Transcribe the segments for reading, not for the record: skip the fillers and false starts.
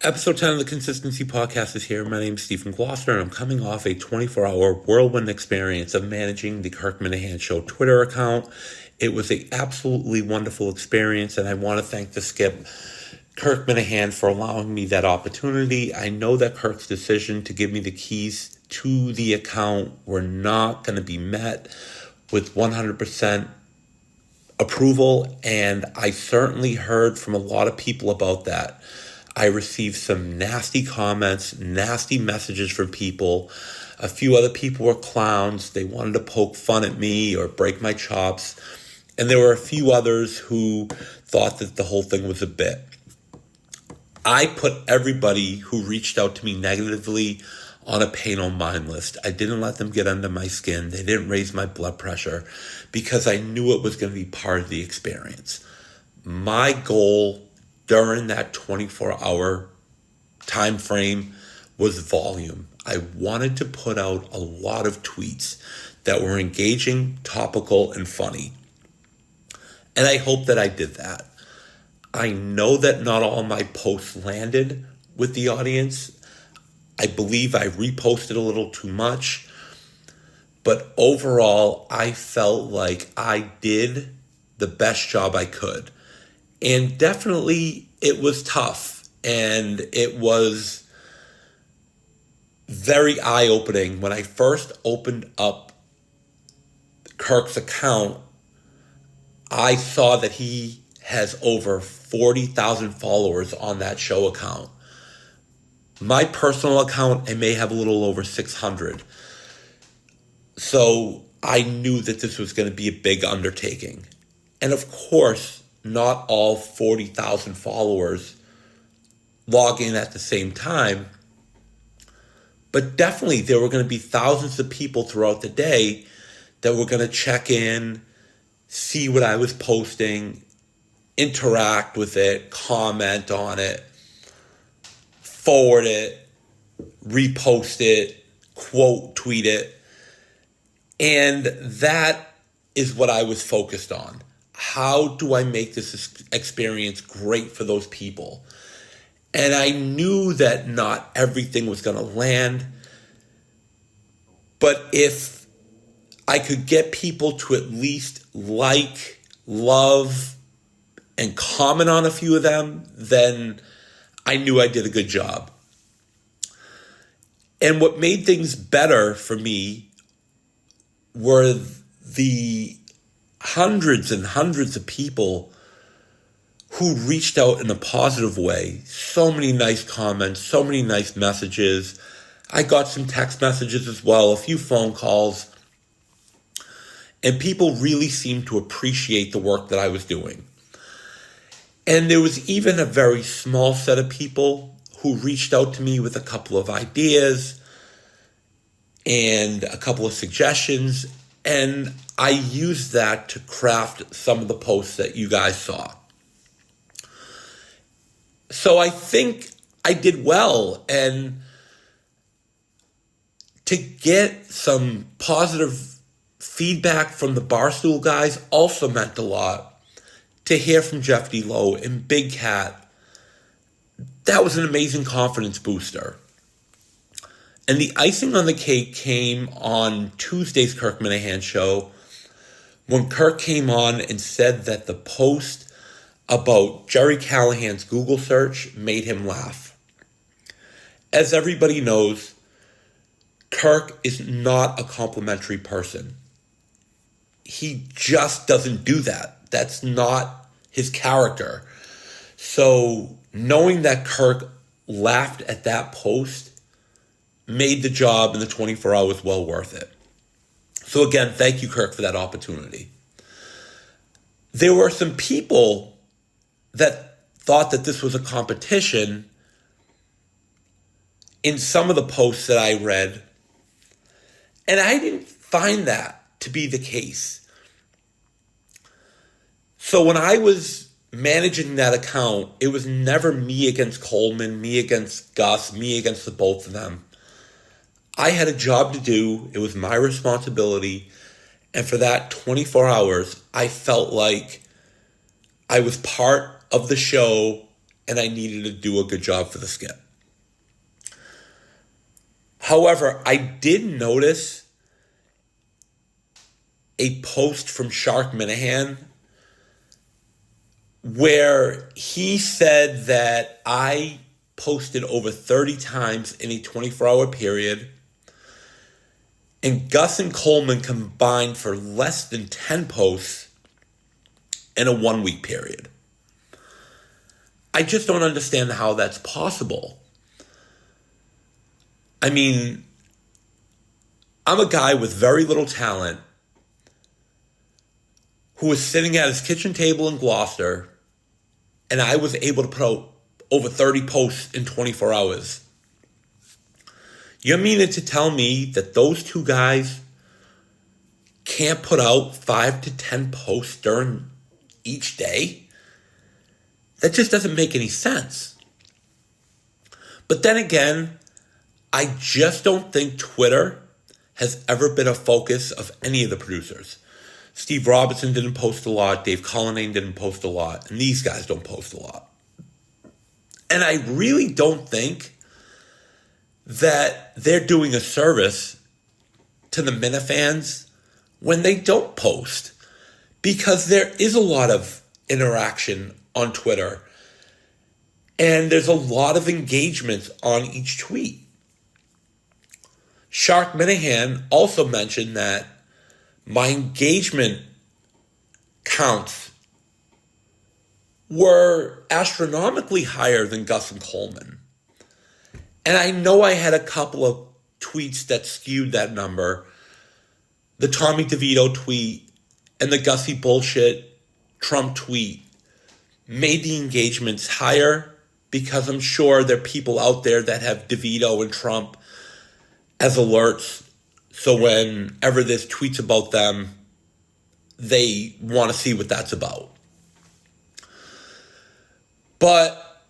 Episode 10 of the Consistency Podcast is here. My name is Stephen Gloucester, and I'm coming off a 24-hour whirlwind experience of managing the Kirk Minihane Show Twitter account. It was an absolutely wonderful experience, and I want to thank the skip, Kirk Minihane, for allowing me that opportunity. I know that Kirk's decision to give me the keys to the account were not going to be met with 100% approval, and I certainly heard from a lot of people about that. I received some nasty comments, nasty messages from people. A few other people were clowns. They wanted to poke fun at me or break my chops. And there were a few others who thought that the whole thing was a bit. I put everybody who reached out to me negatively on a pay no mind list. I didn't let them get under my skin. They didn't raise my blood pressure because I knew it was going to be part of the experience. My goal during that 24-hour time frame was volume. I wanted to put out a lot of tweets that were engaging, topical, and funny. And I hope that I did that. I know that not all my posts landed with the audience. I believe I reposted a little too much. But overall, I felt like I did the best job I could. And definitely it was tough, and it was very eye-opening. When I first opened up Kirk's account, I saw that he has over 40,000 followers on that show account. My personal account, I may have a little over 600. So I knew that this was going to be a big undertaking. And of course, not all 40,000 followers log in at the same time, but definitely there were going to be thousands of people throughout the day that were going to check in, see what I was posting, interact with it, comment on it, forward it, repost it, quote tweet it. And that is what I was focused on. How do I make this experience great for those people? And I knew that not everything was going to land. But if I could get people to at least like, love, and comment on a few of them, then I knew I did a good job. And what made things better for me were the hundreds and hundreds of people who reached out in a positive way. So many nice comments, so many nice messages. I got some text messages as well, a few phone calls. And people really seemed to appreciate the work that I was doing. And there was even a very small set of people who reached out to me with a couple of ideas and a couple of suggestions. And I used that to craft some of the posts that you guys saw. So I think I did well. And to get some positive feedback from the Barstool guys also meant a lot. To hear from Jeff D. Lowe and Big Cat, that was an amazing confidence booster. And the icing on the cake came on Tuesday's Kirk Minihane Show when Kirk came on and said that the post about Jerry Callahan's Google search made him laugh. As everybody knows, Kirk is not a complimentary person. He just doesn't do that. That's not his character. So knowing that Kirk laughed at that post made the job in the 24 hours well worth it. So again, thank you, Kirk, for that opportunity. There were some people that thought that this was a competition in some of the posts that I read, and I didn't find that to be the case. So when I was managing that account, it was never me against Coleman, me against Gus, me against the both of them. I had a job to do. It was my responsibility. And for that 24 hours, I felt like I was part of the show and I needed to do a good job for the skit. However, I did notice a post from Shark Minahan where he said that I posted over 30 times in a 24-hour period, and Gus and Coleman combined for less than 10 posts in a 1-week period. I just don't understand how that's possible. I mean, I'm a guy with very little talent who was sitting at his kitchen table in Gloucester, and I was able to put out over 30 posts in 24 hours. You mean it to tell me that those two guys can't put out 5 to 10 posts during each day? That just doesn't make any sense. But then again, I just don't think Twitter has ever been a focus of any of the producers. Steve Robertson didn't post a lot. Dave Cullinane didn't post a lot. And these guys don't post a lot. And I really don't think that they're doing a service to the Minifans when they don't post. Because there is a lot of interaction on Twitter. And there's a lot of engagement on each tweet. Shark Minahan also mentioned that my engagement counts were astronomically higher than Gus and Coleman. And I know I had a couple of tweets that skewed that number. The Tommy DeVito tweet and the Gussie bullshit Trump tweet made the engagements higher because I'm sure there are people out there that have DeVito and Trump as alerts. So whenever there's tweets about them, they want to see what that's about. But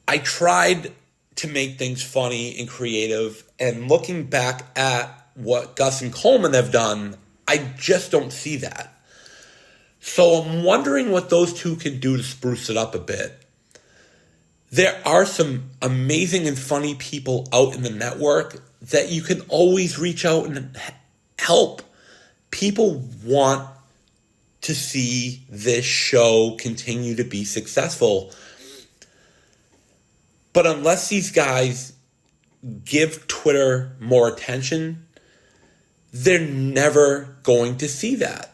I tried to make things funny and creative, and looking back at what Gus and Coleman have done, I just don't see that. So I'm wondering what those two can do to spruce it up a bit. There are some amazing and funny people out in the network that you can always reach out and help. People want to see this show continue to be successful. But unless these guys give Twitter more attention, they're never going to see that.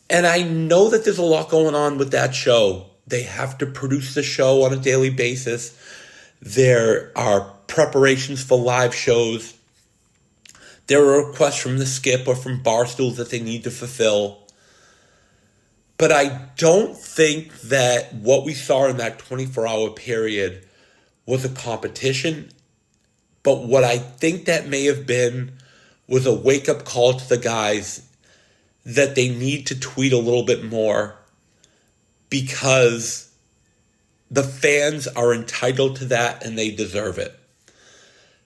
And I know that there's a lot going on with that show. They have to produce the show on a daily basis. There are preparations for live shows. There are requests from the Skip or from Barstool that they need to fulfill. But I don't think that what we saw in that 24-hour period was a competition. But what I think that may have been was a wake-up call to the guys that they need to tweet a little bit more, because the fans are entitled to that and they deserve it.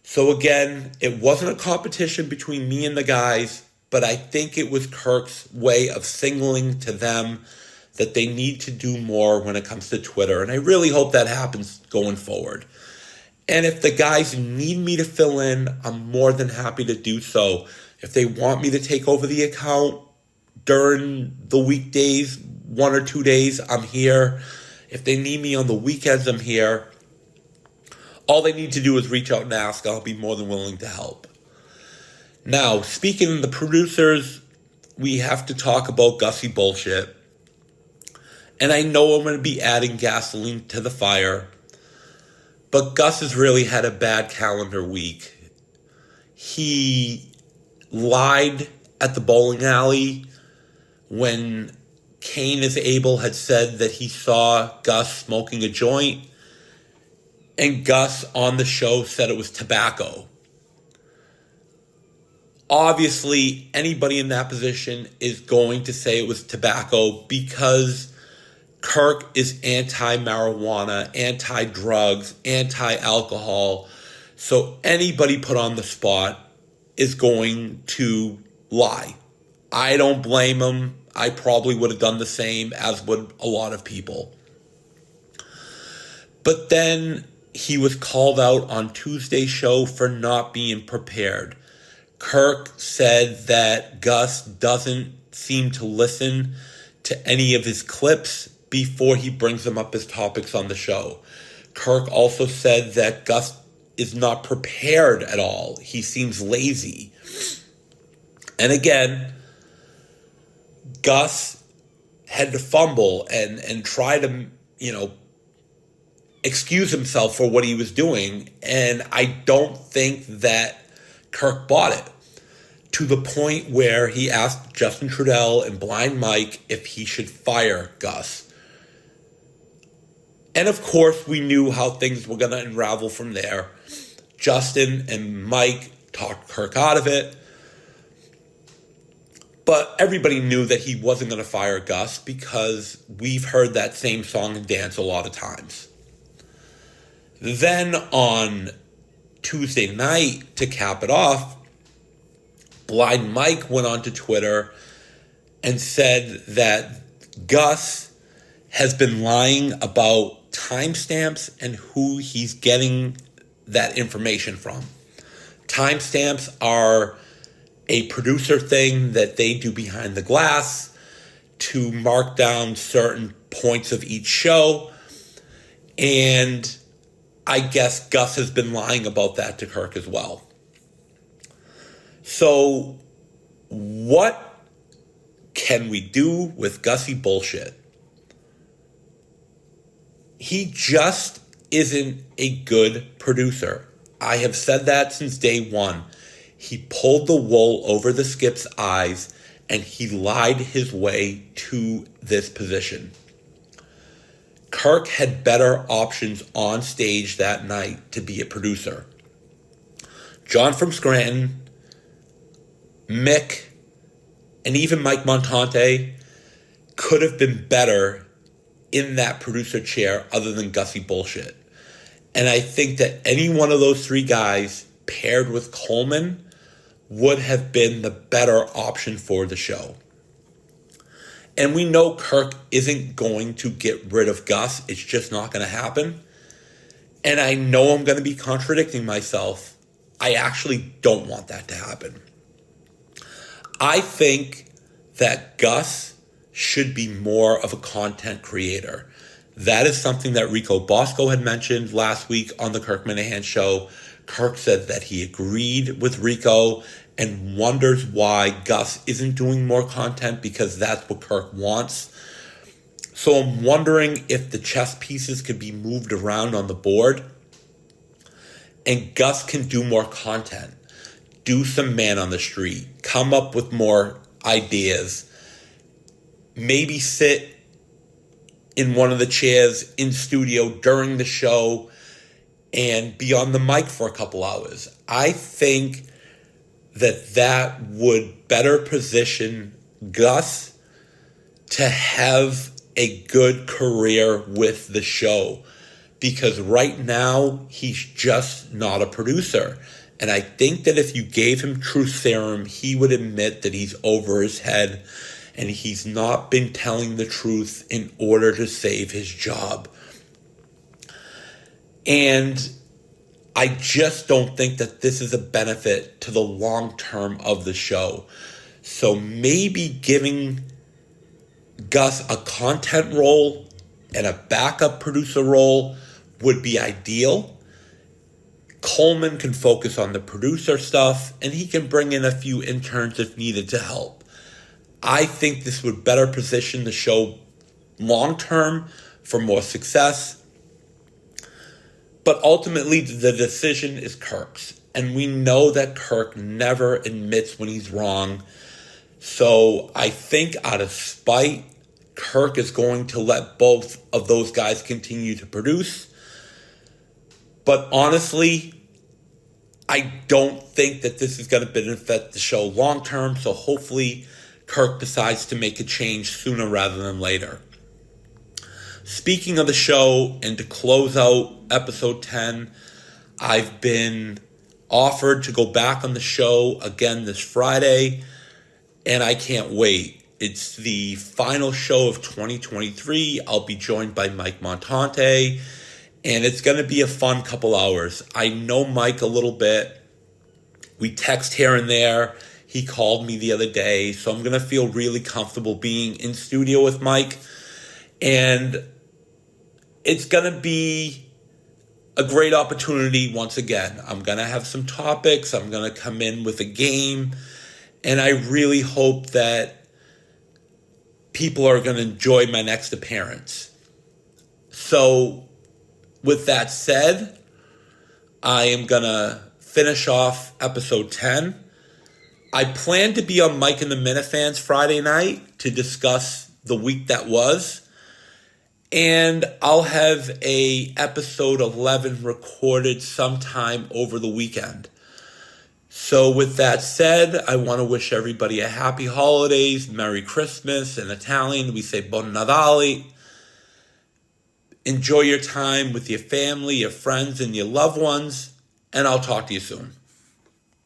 So again, it wasn't a competition between me and the guys, but I think it was Kirk's way of signaling to them that they need to do more when it comes to Twitter. And I really hope that happens going forward. And if the guys need me to fill in, I'm more than happy to do so. If they want me to take over the account during the weekdays, 1 or 2 days, I'm here. If they need me on the weekends, I'm here. All they need to do is reach out and ask. I'll be more than willing to help. Now, speaking of the producers, we have to talk about Gussie bullshit. And I know I'm going to be adding gasoline to the fire, but Gus has really had a bad calendar week. He lied at the bowling alley when Kane is Abel had said that he saw Gus smoking a joint, and Gus on the show said it was tobacco. Obviously, anybody in that position is going to say it was tobacco because Kirk is anti-marijuana, anti-drugs, anti-alcohol. So anybody put on the spot is going to lie. I don't blame him. I probably would have done the same, as would a lot of people. But then he was called out on Tuesday's show for not being prepared. Kirk said that Gus doesn't seem to listen to any of his clips before he brings them up as topics on the show. Kirk also said that Gus is not prepared at all. He seems lazy. And again, Gus had to fumble and try to, excuse himself for what he was doing. And I don't think that Kirk bought it, to the point where he asked Justin Trudell and Blind Mike if he should fire Gus. And of course, we knew how things were going to unravel from there. Justin and Mike talked Kirk out of it. But everybody knew that he wasn't going to fire Gus because we've heard that same song and dance a lot of times. Then on Tuesday night, to cap it off, Blind Mike went onto Twitter and said that Gus has been lying about timestamps and who he's getting that information from. Timestamps are a producer thing that they do behind the glass to mark down certain points of each show. And I guess Gus has been lying about that to Kirk as well. So what can we do with Gussie bullshit? He just isn't a good producer. I have said that since day one. He pulled the wool over the Skip's eyes and he lied his way to this position. Kirk had better options on stage that night to be a producer. John from Scranton, Mick, and even Mike Montante could have been better in that producer chair other than Gussie bullshit. And I think that any one of those three guys paired with Coleman would have been the better option for the show. And we know Kirk isn't going to get rid of Gus. It's just not going to happen. And I know I'm going to be contradicting myself. I actually don't want that to happen. I think that Gus should be more of a content creator. That is something that Rico Bosco had mentioned last week on the Kirk Minihane show. Kirk said that he agreed with Rico and wonders why Gus isn't doing more content because that's what Kirk wants. So I'm wondering if the chess pieces could be moved around on the board and Gus can do more content, do some man on the street, come up with more ideas, maybe sit in one of the chairs in studio during the show and be on the mic for a couple hours. I think that would better position Gus to have a good career with the show, because right now he's just not a producer. And I think that if you gave him Truth Serum, he would admit that he's over his head and he's not been telling the truth in order to save his job. And I just don't think that this is a benefit to the long term of the show. So maybe giving Gus a content role and a backup producer role would be ideal. Coleman can focus on the producer stuff and he can bring in a few interns if needed to help. I think this would better position the show long term for more success. But ultimately, the decision is Kirk's. And we know that Kirk never admits when he's wrong. So I think out of spite, Kirk is going to let both of those guys continue to produce. But honestly, I don't think that this is going to benefit the show long term. So hopefully Kirk decides to make a change sooner rather than later. Speaking of the show, and to close out episode 10, I've been offered to go back on the show again this Friday, and I can't wait. It's the final show of 2023. I'll be joined by Mike Montante, and it's going to be a fun couple hours. I know Mike a little bit. We text here and there. He called me the other day, so I'm going to feel really comfortable being in studio with Mike. And it's going to be a great opportunity once again. I'm going to have some topics. I'm going to come in with a game. And I really hope that people are going to enjoy my next appearance. So with that said, I am going to finish off episode 10. I plan to be on Mike and the Minifans Friday night to discuss the week that was. And I'll have a episode 11 recorded sometime over the weekend. So with that said, I want to wish everybody a happy holidays, Merry Christmas. In Italian, we say Buon Natale. Enjoy your time with your family, your friends, and your loved ones. And I'll talk to you soon.